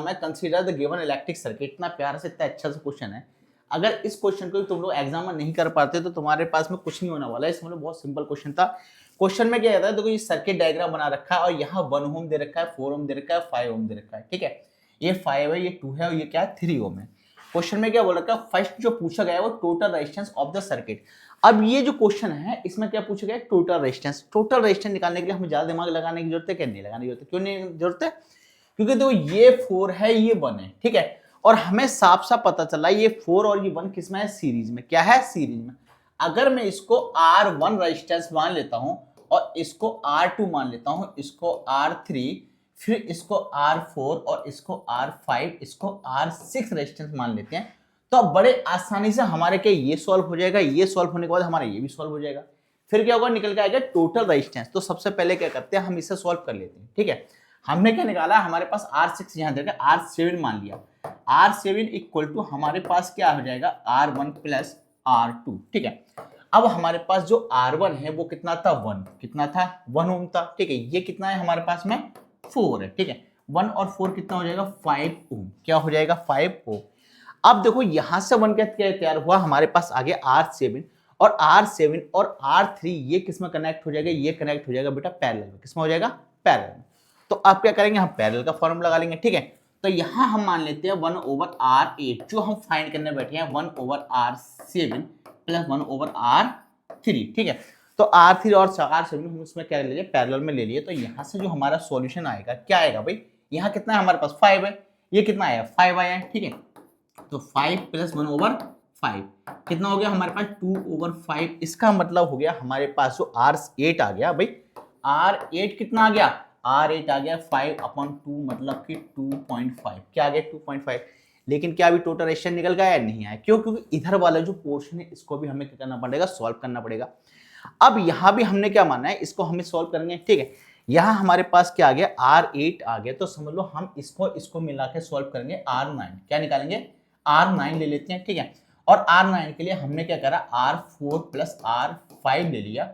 हमें consider the given electric circuit. इतना प्यार से इतना अच्छा सा क्वेश्चन है, अगर इस क्वेश्चन को तुम लोग एग्जाम में नहीं कर पाते तो तुम्हारे पास में कुछ नहीं होने वाला है। इसमें बहुत सिंपल क्वेश्चन था। क्वेश्चन में क्या कहता है, देखो ये सर्किट डायग्राम बना रखा है और यहाँ 1 ओम दे रखा है, 4 ओम दे रखा है, 5 ओम दे रखा है। ठीक है, ये 5 है, ये 2 है और ये क्या है 3 ओम है। क्वेश्चन में क्या बोल रखा है, फर्स्ट जो पूछा गया है वो total resistance of the circuit. अब ये जो क्वेश्चन है इसमें क्या पूछा गया है, टोटल रेजिस्टेंस। टोटल रेजिस्टेंस निकालने के लिए हमें ज्यादा दिमाग लगाने की जरूरत है क्या, नहीं लगाने की जरूरत है। क्यों नहीं जरूरत है, क्योंकि देखो ये 4 है, ये 1 है। ठीक है, और हमें साफ साफ पता चला ये 4 और ये 1 किसमें है, सीरीज में। क्या है, सीरीज में। अगर मैं इसको R1 रेजिस्टेंस मान लेता हूं और इसको R2 मान लेता हूं, इसको R3, फिर इसको R4 और इसको R5, इसको R6 रेजिस्टेंस मान लेते हैं, तो अब बड़े आसानी से हमारे क्या ये सॉल्व हो जाएगा। ये सॉल्व होने के बाद हमारा ये भी सॉल्व हो जाएगा। फिर क्या होगा, निकल के आएगा टोटल रेजिस्टेंस। तो सबसे पहले क्या करते हैं, हम इसे सॉल्व कर लेते हैं। ठीक है, हमने क्या निकाला, हमारे पास R6 यहां देखा, R7 मान लिया। R7 इक्वल टू हमारे पास क्या हो जाएगा, R1 प्लस R2। ठीक है, अब हमारे पास जो R1 है वो कितना था, 1। कितना था, 1 ओम था। ठीक है, ये कितना है हमारे पास में, 4 है। ठीक है, 1 और 4 कितना हो जाएगा, 5 ओम। क्या हो जाएगा, 5 ओम। अब देखो यहां से 1 क्या तैयार हुआ, हमारे पास आ गया R7 और R7 और R3 ये किसमें कनेक्ट हो जाएगा, ये कनेक्ट हो जाएगा बेटा पैरेलल में। किसमें हो जाएगा, पैरेलल में। तो आप क्या करेंगे, हम पैरेलल का फॉर्मूला लगा लेंगे। ठीक है, तो यहां हम मान लेते हैं 1/R8 जो हम फाइंड करने बैठे हैं, 1/R7 प्लस 1/R3। ठीक है, तो R3 और R7 हम इसमें क्या ले लिए, पैरेलल में ले लिए। तो यहां से जो हमारा सॉल्यूशन आएगा क्या आएगा भाई, यहाँ कितना है हमारे पास 5 है, ये कितना आया 5 आया है। ठीक है, तो 5 प्लस 1/5 कितना हो गया हमारे पास, 2/5। इसका मतलब हो गया हमारे पास जो R8 आ गया भाई, R8 कितना आ गया, R8 आ गया 5/2 मतलब कि 2.5। क्या आ गया, 2.5। लेकिन क्या अभी टोटल रेजिस्टेंस निकल गया या नहीं आया, क्यों, क्योंकि इधर वाला जो पोर्शन है इसको भी हमें क्या करना पड़ेगा, सॉल्व करना पड़ेगा। अब यहां भी हमने क्या माना है, इसको हमें सॉल्व करेंगे। ठीक है, यहां हमारे पास क्या आ गया, R8 आ गया, तो समझ लो हम इसको मिला के सॉल्व करेंगे। R9 क्या निकालेंगे, R9 ले लेते हैं। ठीक है, और R9 के लिए हमने क्या करा, R4 प्लस R5 ले लिया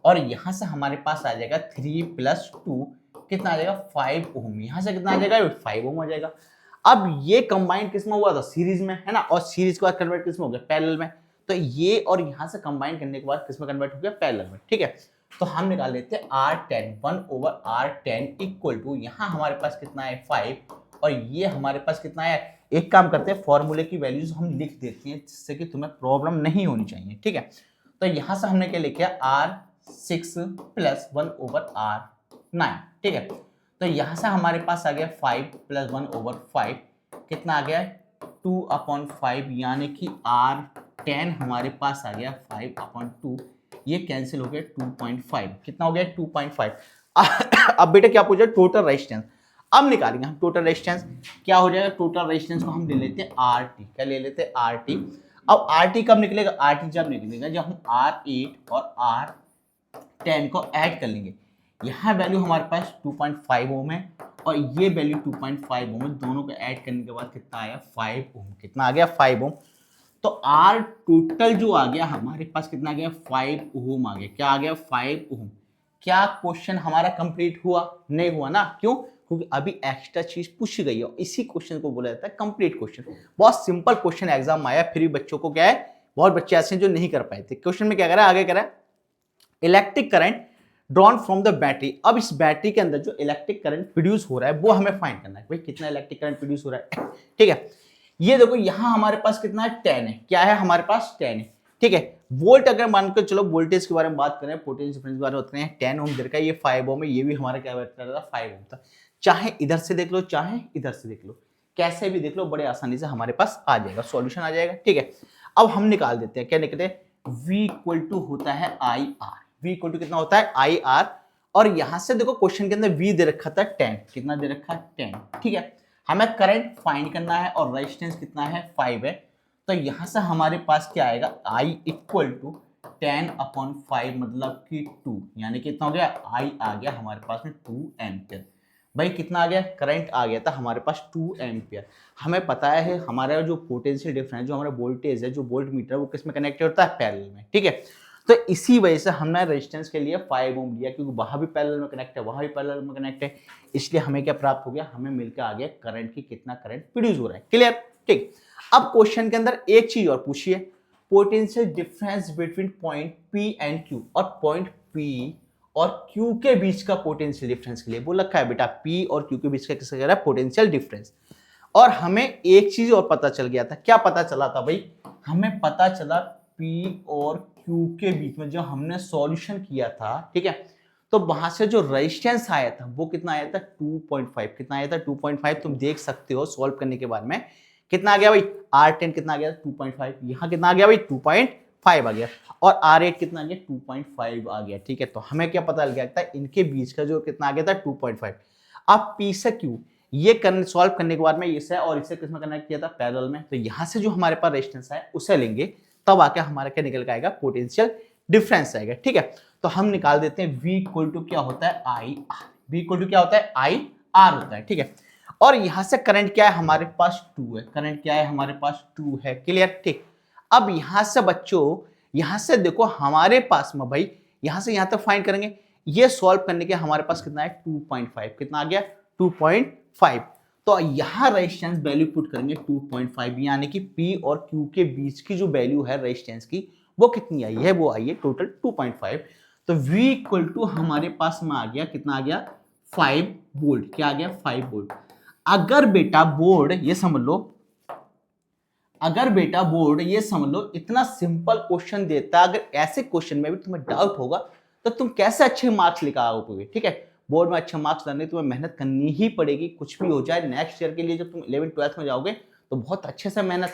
और यहां से हमारे पास आ जाएगा 3 प्लस 2 कितना आ जाएगा, 5 ओम। यहां से कितना आ जाएगा, 5 ओम आ जाएगा। अब ये कंबाइन किसमें हुआ था, सीरीज में है ना, और सीरीज के बाद कन्वर्ट किसमें हो गया, पैरेलल में। तो ये और यहां से कंबाइन करने के बाद किसमें कन्वर्ट हो गया, पैरेलल में। ठीक है, तो हम निकाल लेते हैं R10, 1/R10 इक्वल टू यहां हमारे पास कितना है 5 और ये हमारे पास कितना है। एक काम करते हैं, फॉर्मूले की वैल्यूज हम लिख देते हैं जिससे कि तुम्हें प्रॉब्लम नहीं होनी चाहिए। ठीक है, तो यहां से हमने क्या लिखा, R6 प्लस 1/R9। ठीक है, तो यहां से हमारे पास आ गया 5 प्लस 1/5 कितना आ गया, 2/5 यानी कि R10 हमारे पास आ गया 5/2। ये कैंसिल हो गया 2.5। कितना हो गया, 2.5। अब बेटा क्या पूछा, टोटल रेजिस्टेंस। अब निकालेंगे हम टोटल रेजिस्टेंस। क्या हो जाएगा, टोटल रेजिस्टेंस को हम ले लेते हैं RT। क्या ले लेते हैं, RT। अब RT कब निकलेगा, RT जब निकलेगा जब हम R8 और R10 को ऐड कर लेंगे। यहाँ वैल्यू हमारे पास 2.5 ओम है और ये वैल्यू 2.5 ओम है, दोनों को ऐड करने के बाद कितना आया, 5 ओम। कितना आ गया, 5 ओम। तो R टोटल जो आ गया हमारे पास कितना आ गया, 5 ओम आ गया। क्या आ गया, 5 ओम। क्या क्वेश्चन हमारा कंप्लीट हुआ, नहीं हुआ ना, क्यों, क्योंकि अभी एक्स्ट्रा चीज पूछी गई है। इसी क्वेश्चन को बोला जाता है कंप्लीट क्वेश्चन। बहुत सिंपल क्वेश्चन एग्जाम में आया, फिर भी बच्चों को क्या है, बहुत बच्चे ऐसे हैं जो नहीं कर पाए थे। क्वेश्चन में क्या करा, आगे करा, electric current drawn from the battery. अब इस बैटरी के अंदर जो इलेक्ट्रिक करंट प्रोड्यूस हो रहा है वो हमें फाइंड करना है, भाई कितना इलेक्ट्रिक करंट प्रोड्यूस हो रहा है। ठीक है, ये देखो यहां हमारे पास कितना है, 10 है। क्या है हमारे पास, 10 है। ठीक है, वोल्ट अगर मानकर चलो वोल्टेज के बारे में बात करें, पोटेंशियल डिफरेंस के बारे में बात करें, 10 ओम दे रखा है, ये 5 ओम है, ये भी हमारा क्या बता रहा था, 5 ओम था। चाहे इधर से देख लो चाहे इधर से देख लो, कैसे भी देख लो, बड़े आसानी से हमारे पास आ जाएगा, सॉल्यूशन आ जाएगा। ठीक है, अब हम निकाल देते हैं, क्या निकलते हैं, V इक्वल टू होता है IR। V इक्वल टू कितना होता है, IR। और यहां से देखो क्वेश्चन के अंदर V दे रखा था 10, कितना दे रखा है, 10। ठीक है, हमें करंट फाइंड करना है और रेजिस्टेंस कितना है, 5 है। तो यहां से हमारे पास क्या आएगा, I इक्वल टू 10/5 मतलब कि 2, यानी कितना हो गया, I आ गया हमारे पास में 2 एम्पियर। भाई कितना आ गया, करंट आ गया था हमारे पास 2 एम्पियर। हमें पता है हमारा जो पोटेंशियल डिफरेंस, जो हमारा वोल्टेज है, जो वोल्ट मीटर, वो किस में कनेक्टेड होता है, पैरेलल में। ठीक है, तो इसी वजह से हमने रेजिस्टेंस के लिए 5 ओम लिया, क्योंकि वहां भी पैरेलल में कनेक्ट है, वहां भी पैरेलल में कनेक्ट है, इसलिए हमें क्या प्राप्त हो गया, हमें मिलकर आ गया करंट की कितना करंट प्रोड्यूस हो रहा है। क्लियर? ठीक। अब क्वेश्चन के अंदर एक चीज और पूछिए, potential difference between point P and Q, और पॉइंट P और Q के बीच का पोटेंशियल डिफरेंस के लिए बोल रखा है बेटा, P और Q के बीच का किसका कह रहा है, पोटेंशियल डिफरेंस। और हमें एक चीज और पता चल गया था, क्या पता चला था भाई, हमें पता चला P और Q के बीच में जो हमने सॉल्यूशन किया था, ठीक है, तो वहां से जो रेजिस्टेंस आया था वो कितना आया था, 2.5। कितना आया था, 2.5। तुम देख सकते हो सॉल्व करने के बाद में कितना आ गया भाई, R10 कितना आ गया, 2.5। यहाँ कितना आ गया भाई, 2.5 आ गया, और R8 कितना आ गया, 2.5 आ गया। ठीक है, तो हमें क्या पता लग गया था, इनके बीच का जो कितना आ गया था, 2.5। अब P से Q ये करने सॉल्व करने के बाद में इसे और इसे किसमें कनेक्ट किया था, पैरेलल में, तो यहां से जो हमारे पास रेजिस्टेंस है उसे लेंगे, तब आके हमारा क्या निकल के आएगा, पोटेंशियल डिफरेंस आएगा। ठीक है, तो हम निकाल देते हैं V इक्वल टू क्या होता है, I R। V equal to क्या होता है, I R होता है। ठीक है, और यहां से करंट क्या है, हमारे पास 2 है, करंट क्या है, हमारे पास 2 है। क्लियर? ठीक। अब यहां से बच्चों, यहां से देखो हमारे पास में भाई, यहां से यहां तक फाइंड करेंगे, ये सॉल्व करने के हमारे पास कितना है, 2.5। कितना आ गया, 2.5। तो यहां रेजिस्टेंस वैल्यू पुट करेंगे 2.5, यानी कि P और Q के बीच की जो वैल्यू है रेजिस्टेंस की, वो कितनी आई है, वो आई है टोटल 2.5। तो V इक्वल टू हमारे पास में आ गया, कितना आ गया, 5 वोल्ट। क्या आ गया, 5 वोल्ट। अगर बेटा बोर्ड ये समझ लो, अगर बेटा बोर्ड ये समझ लो इतना सिंपल क्वेश्चन देता, अगर ऐसे क्वेश्चन में भी तुम्हें डाउट होगा तो तुम कैसे अच्छे मार्क्स लेकर आओगे। ठीक है, बोर्ड में अच्छे मार्क्स लाने तुम्हें मेहनत करनी ही पड़ेगी, कुछ भी हो जाए। नेक्स्ट ईयर के लिए जब तुम 11th 12th में जाओगे तो बहुत अच्छे से मेहनत